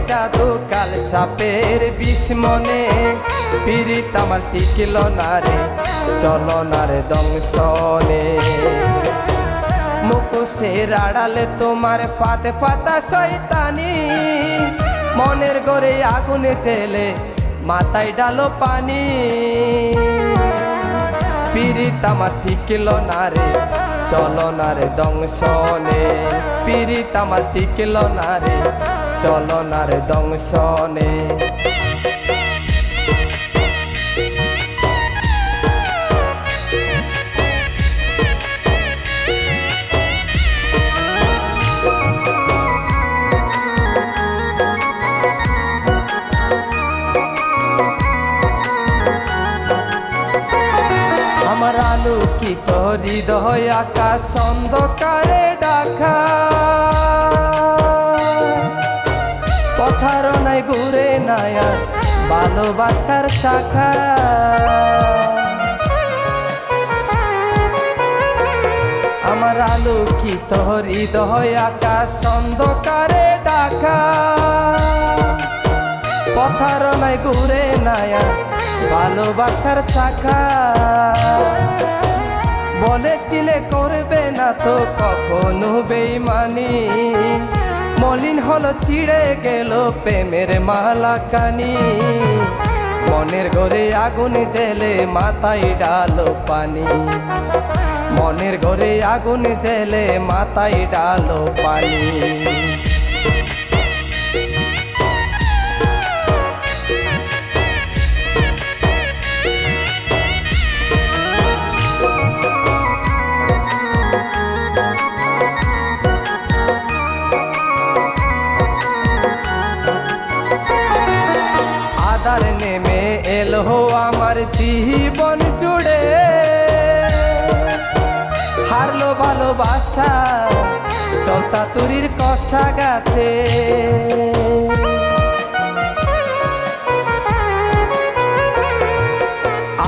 জাদু কাল সাপের বিষ মনে পিরিত আমার টিকিল না রে চলো না রে দংশনে মুখোশের আড়ালে তোমার ফাতে ফাতা শয়তানি মনের ঘরে আগুনে জেলে মাথায় ডালো পানি পিরিত আমার টিকিল না রে চলো না রে দংশনে পিরিত আমার টিকিল না রে চলো না রে দংশনে আমার আলোকিত হৃদয় আকাশ অন্ধকারে ঢাকা পথার নাই ঘুরে নাই আর ভালোবাসার শাখা আমার আলোকিত হৃদয় আকাশ অন্ধকারে ঢাকা পথার নাই ঘুরে নাই আর ভালোবাসার শাখা বলেছিলে করবে না তো কখনো বেইমানি মলিন হলো ছিঁড়ে গেল প্রেমের মালা কানি মনের ঘরে আগুন জেলে মাথায় ডালো পানি মনের ঘরে আগুন জেলে মাথায় ডালো পানি নেমে এলো আমার জীবন জুড়ে হারলো ভালোবাসা চল চাতুরির কষা গাছে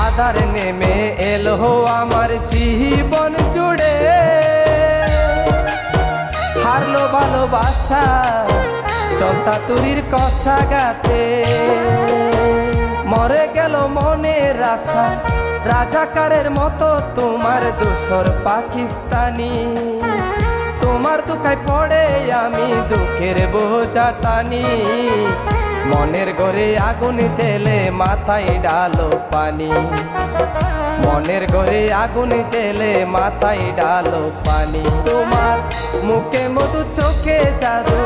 আধার নেমে এলো আমার জীবন জুড়ে হারলো ভালোবাসা চল চাতুরির কষা গাছে মরে গেল মনের আশা রাজাকারের মতো তোমার দোসর পাকিস্তানি তোমার দুঃখায় পড়ে আমি দুঃখের বোঝা টানি মনের ঘরে আগুন জেলে মাথায় ডালো পানি মনের ঘরে আগুন জেলে মাথায় ডালো পানি তোমার মুখে মধু চোখে জাদু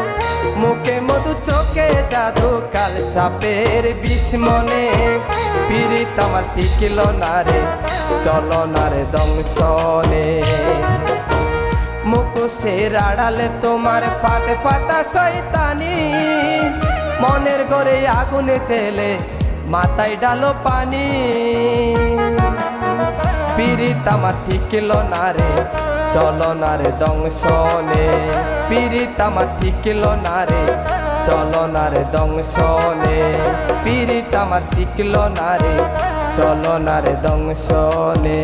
মুখে মধু চোখে জাদু কাল সাপের বিষ মনে পিরিত আমার টিকিল না রে চলো না রে দংশনে মুখোশের আড়ালে তোমার ফাতে ফাতা শয়তানি মনের ঘরে আগুনে জেলে মাথায় ডালো পানি পিরিত আমার টিকিল না রে চলো না রে দংশনে পিরিত আমার টিকিল না রে চলো না রে দংশনে পিরিত আমার টিকিল না রে চলো না রে দংশনে।